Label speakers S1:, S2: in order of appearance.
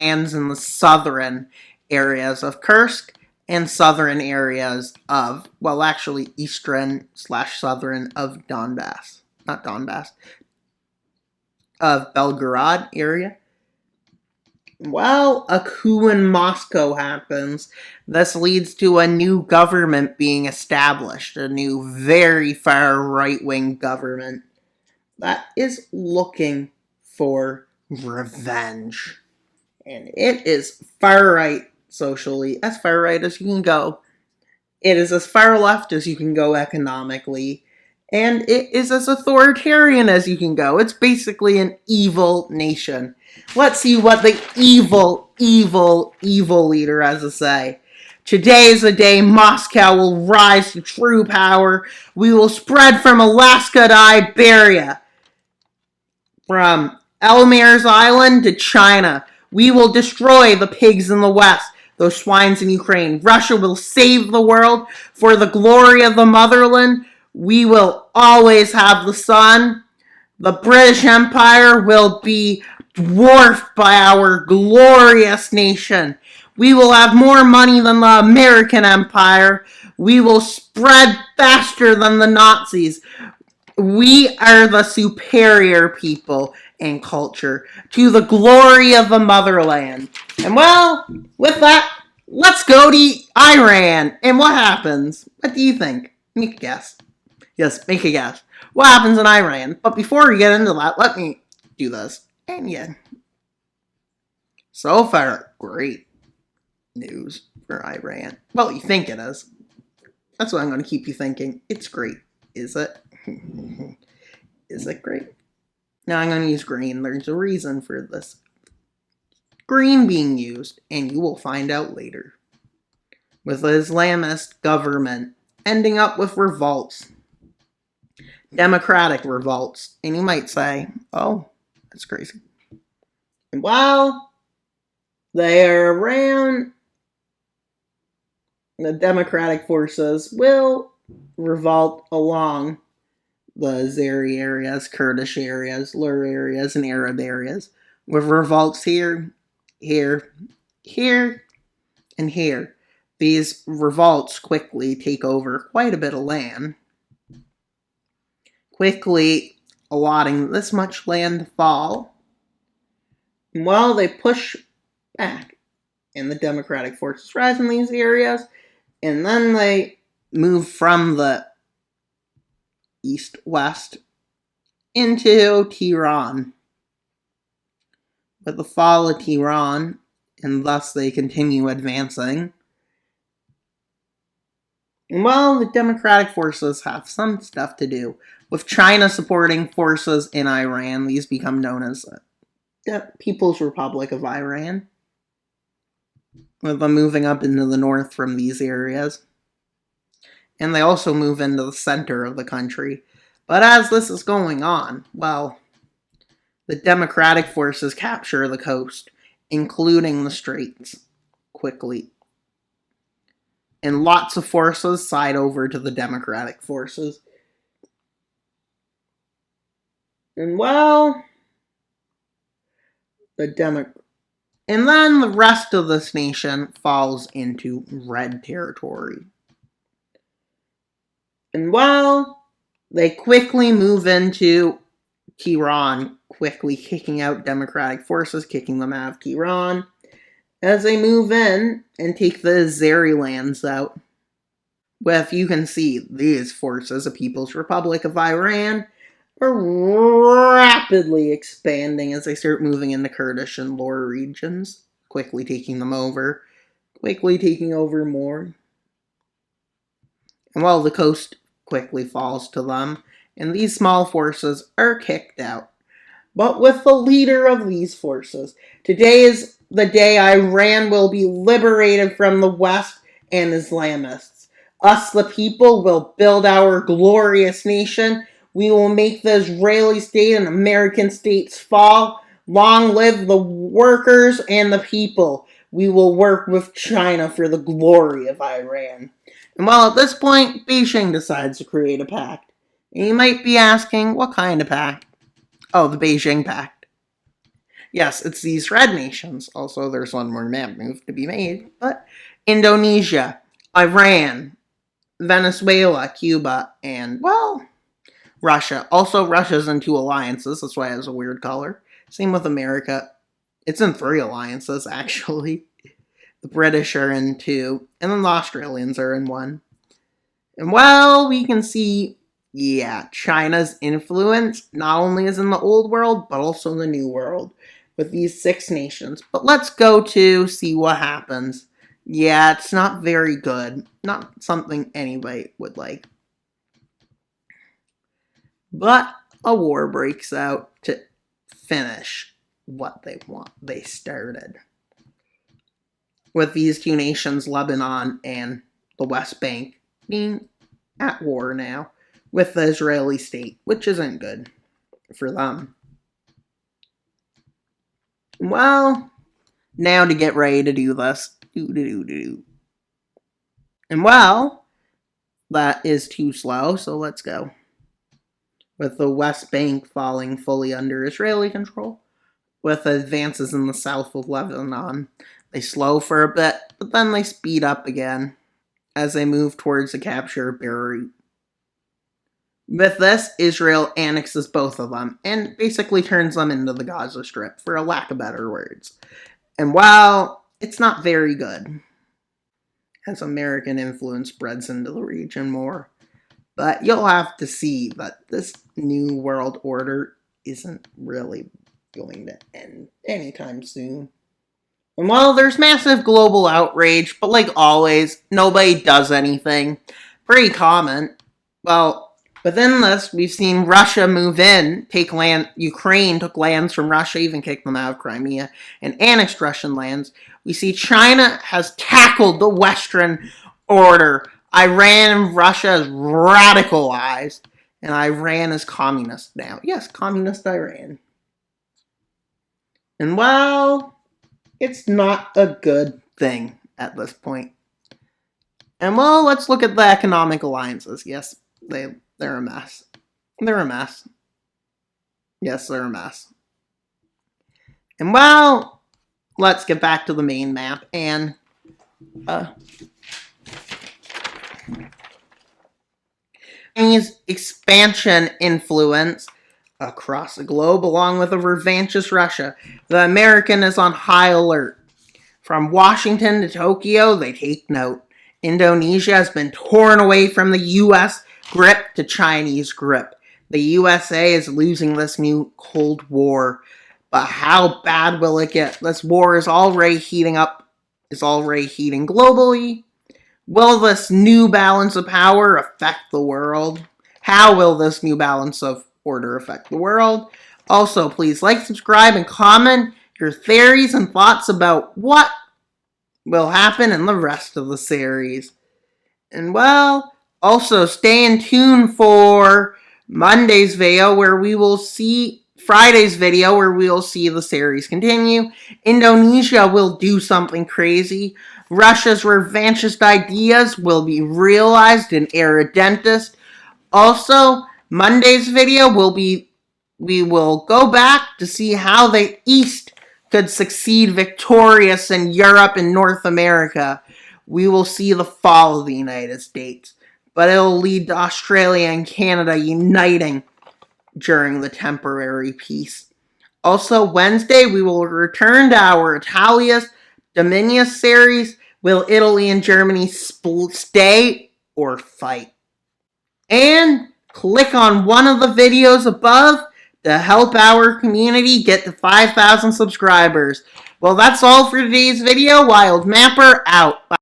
S1: lands in the southern areas of Kursk and southern areas of, well, actually eastern/southern of Donbass. Not Donbass. Of Belgorod area. Well, a coup in Moscow happens. This leads to a new government being established, a new very far right-wing government that is looking for revenge. And it is far right socially, as far right as you can go. It is as far left as you can go economically. And it is as authoritarian as you can go. It's basically an evil nation. Let's see what the evil leader has to say. Today is the day Moscow will rise to true power. We will spread from Alaska to Iberia. From Elmer's Island to China. We will destroy the pigs in the West, those swines in Ukraine. Russia will save the world for the glory of the motherland. We will always have the sun. The British Empire will be dwarfed by our glorious nation. We will have more money than the American Empire. We will spread faster than the Nazis. We are the superior people and culture to the glory of the motherland. And well, with that, let's go to Iran. And what happens? What do you think? Make a guess. Yes, make a guess. What happens in Iran? But before we get into that, let me do this. And yeah. So far, great news for Iran. Well, you think it is. That's what I'm going to keep you thinking. It's great. Is it? Is it great? Now I'm going to use green. There's a reason for this green being used, and you will find out later. With the Islamist government ending up with revolts. Democratic revolts. And you might say, oh, that's crazy. And while they are around, the democratic forces will revolt along the Azeri areas, Kurdish areas, Lur areas, and Arab areas, with revolts here, here, here, and here. These revolts quickly take over quite a bit of land, quickly allotting this much land to fall. And while they push back, and the democratic forces rise in these areas, and then they move from the east-west into Tehran. With the fall of Tehran, and thus they continue advancing. And while the democratic forces have some stuff to do with China supporting forces in Iran, these become known as the People's Republic of Iran, with them moving up into the north from these areas. And they also move into the center of the country. But as this is going on, well, the democratic forces capture the coast, including the straits, quickly. And lots of forces side over to the democratic forces. And well, and then the rest of this nation falls into red territory. And well, they quickly move into Tehran, quickly kicking out democratic forces, kicking them out of Tehran, as they move in and take the Azeri lands out. With, you can see, these forces, the People's Republic of Iran, are rapidly expanding as they start moving into Kurdish and Lur regions, quickly taking them over, quickly taking over more. And while the coast quickly falls to them, and these small forces are kicked out. But with the leader of these forces, today is the day Iran will be liberated from the West and Islamists. Us, the people, will build our glorious nation. We will make the Israeli state and American states fall. Long live the workers and the people. We will work with China for the glory of Iran. And while at this point, Beijing decides to create a pact. And you might be asking, what kind of pact? Oh, the Beijing Pact. Yes, it's these red nations. Also, there's one more map move to be made, but Indonesia, Iran, Venezuela, Cuba, and, well, Russia. Also, Russia's in 2 alliances. That's why it has a weird color. Same with America. It's in 3 alliances, actually. The British are in 2, and then the Australians are in 1. And, well, we can see, yeah, China's influence not only is in the old world, but also in the new world with these 6 nations. But let's go to see what happens. Yeah, it's not very good. Not something anybody would like. But a war breaks out to finish what they started. With these 2 nations, Lebanon and the West Bank, being at war now with the Israeli state, which isn't good for them. Well, now to get ready to do this. And, well, that is too slow, so let's go. With the West Bank falling fully under Israeli control, with advances in the south of Lebanon. They slow for a bit, but then they speed up again as they move towards the capture of Beirut. With this, Israel annexes both of them and basically turns them into the Gaza Strip, for a lack of better words. And while it's not very good, as American influence spreads into the region more, but you'll have to see that this new world order isn't really going to end anytime soon. And while there's massive global outrage, but like always, nobody does anything. Pretty common. Well, within this, we've seen Russia move in, take land. Ukraine took lands from Russia, even kicked them out of Crimea, and annexed Russian lands. We see China has tackled the Western order. Iran and Russia is radicalized, and Iran is communist now. Yes, communist Iran. And, well, it's not a good thing at this point. And, well, let's look at the economic alliances. Yes, they're a mess. They're a mess. Yes, they're a mess. And, well, let's get back to the main map and Chinese expansion influence across the globe, along with a revanchist Russia. The American is on high alert. From Washington to Tokyo, they take note. Indonesia has been torn away from the U.S. grip to Chinese grip. The USA is losing this new Cold War. But how bad will it get? This war is already heating up, is already heating globally. Will this new balance of power affect the world? How will this new balance of order affect the world? Also, please like, subscribe, and comment your theories and thoughts about what will happen in the rest of the series. And, well, also stay in tune for Monday's video where we will see Friday's video where we will see the series continue. Indonesia will do something crazy. Russia's revanchist ideas will be realized in Irredentist. Also, Monday's video we will go back to see how the East could succeed victorious in Europe and North America. We will see the fall of the United States, but it will lead to Australia and Canada uniting during the temporary peace. Also, Wednesday, we will return to our Italius Dominus series. Will Italy and Germany stay or fight? And click on one of the videos above to help our community get to 5,000 subscribers. Well, that's all for today's video. Wild Mapper out. Bye.